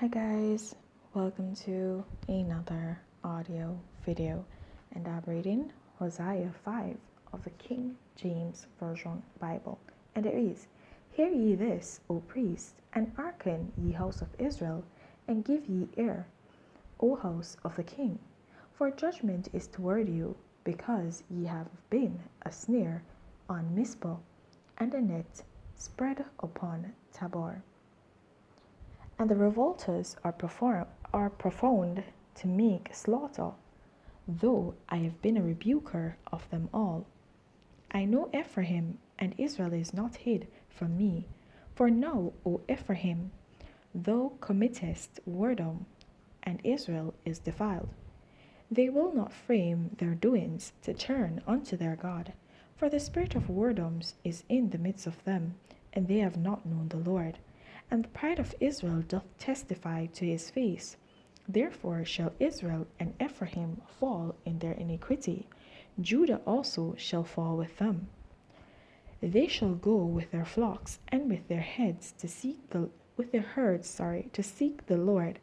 Hi guys, welcome to another audio video, and I'm reading Hosea 5 of the King James Version Bible. And it reads, Hear ye this, O priests, and hearken, ye house of Israel, and give ye ear, O house of the king. For judgment is toward you, because ye have been a snare on Mizpah, and a net spread upon Tabor. And the revolters are profound to make slaughter, though I have been a rebuker of them all. I know Ephraim, and Israel is not hid from me. For now, O Ephraim, thou committest whoredom, and Israel is defiled. They will not frame their doings to turn unto their God, for the spirit of whoredoms is in the midst of them, and they have not known the Lord. And the pride of Israel doth testify to his face. Therefore shall Israel and Ephraim fall in their iniquity. Judah also shall fall with them. They shall go with their flocks and with their herds to seek the Lord,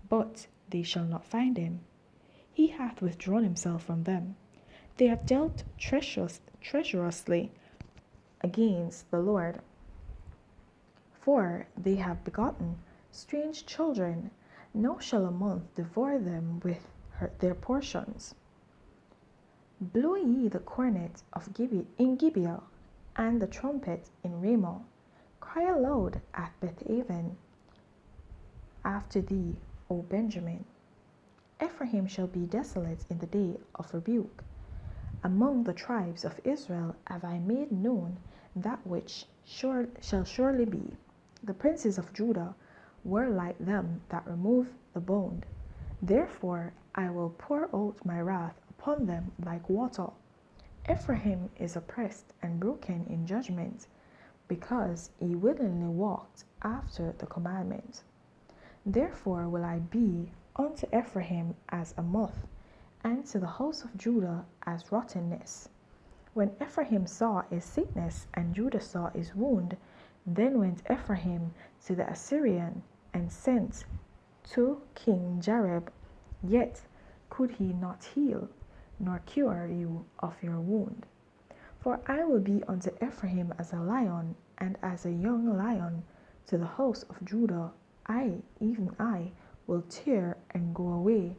but they shall not find him. He hath withdrawn himself from them. They have dealt treacherously against the Lord. For they have begotten strange children. Now shall a month devour them with their portions. Blow ye the cornet in Gibeah, and the trumpet in Ramah. Cry aloud at Bethaven after thee, O Benjamin. Ephraim shall be desolate in the day of rebuke. Among the tribes of Israel have I made known that which shall surely be. The princes of Judah were like them that remove the bond. Therefore I will pour out my wrath upon them like water. Ephraim is oppressed and broken in judgment, because he willingly walked after the commandment. Therefore will I be unto Ephraim as a moth, and to the house of Judah as rottenness. When Ephraim saw his sickness, and Judah saw his wound, then went Ephraim to the Assyrian, and sent to King Jareb, yet could he not heal, nor cure you of your wound. For I will be unto Ephraim as a lion, and as a young lion to the house of Judah. Even I, will tear and go away.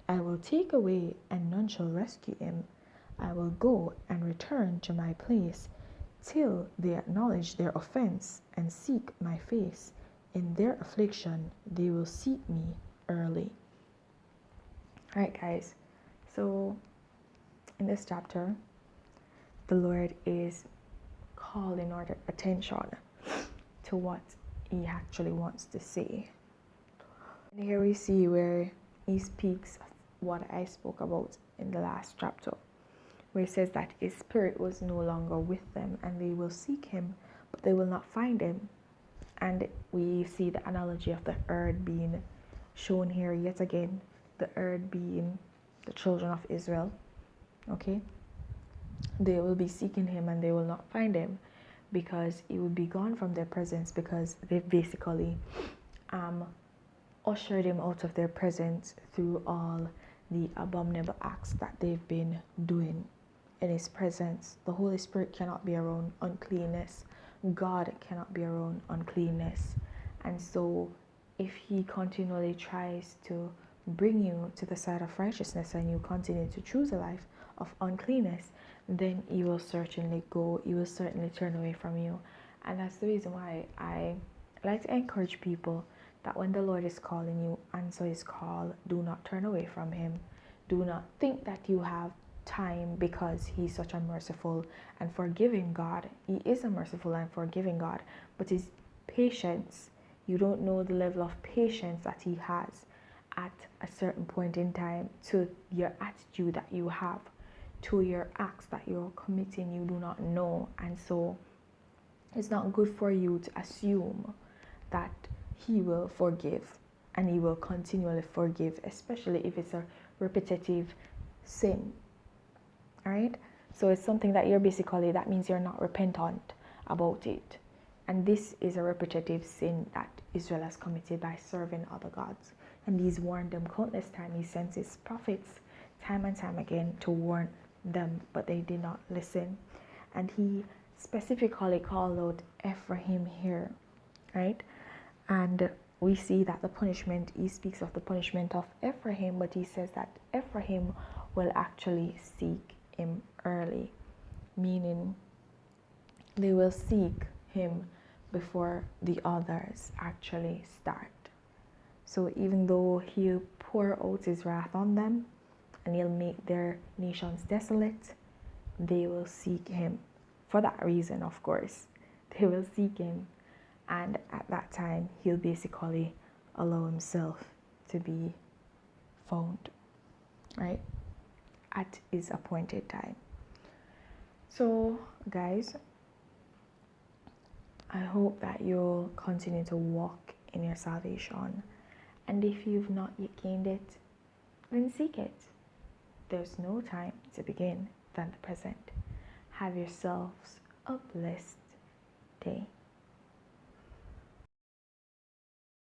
I will take away, and none shall rescue him. I will go and return to my place, till they acknowledge their offense and seek my face. In their affliction they will seek me early. Alright guys, so in this chapter, the Lord is calling our attention to what he actually wants to say. And here we see where he speaks what I spoke about in the last chapter, where it says that his spirit was no longer with them, and they will seek him, but they will not find him. And we see the analogy of the herd being shown here yet again, the herd being the children of Israel. Okay, they will be seeking him and they will not find him, because he will be gone from their presence, because they've basically ushered him out of their presence through all the abominable acts that they've been doing in his presence. The Holy Spirit cannot be around uncleanness. God cannot be around uncleanness. And so if he continually tries to bring you to the side of righteousness, and you continue to choose a life of uncleanness, then he will certainly turn away from you. And that's the reason why I like to encourage people that when the Lord is calling you, answer his call. Do not turn away from him. Do not think that you have time, because he's such a merciful and forgiving God. He is a merciful and forgiving God, but his patience, you don't know the level of patience that he has at a certain point in time to your attitude that you have, to your acts that you're committing. You do not know. And so it's not good for you to assume that he will forgive, and he will continually forgive, especially if it's a repetitive sin. All right, so it's something that that means you're not repentant about it, And this is a repetitive sin that Israel has committed by serving other gods. And he's warned them countless times. He sends his prophets time and time again to warn them, but they did not listen. And he specifically called out Ephraim here, right? And we see that the punishment, he speaks of the punishment of Ephraim, but he says that Ephraim will actually seek him early, meaning they will seek him before the others actually start. So even though he'll pour out his wrath on them and he'll make their nations desolate, they will seek him. For that reason, of course, they will seek him. And at that time, he'll basically allow himself to be found, right? At his appointed time. So, guys, I hope that you'll continue to walk in your salvation. And if you've not yet gained it, then seek it. There's no time to begin than the present. Have yourselves a blessed day.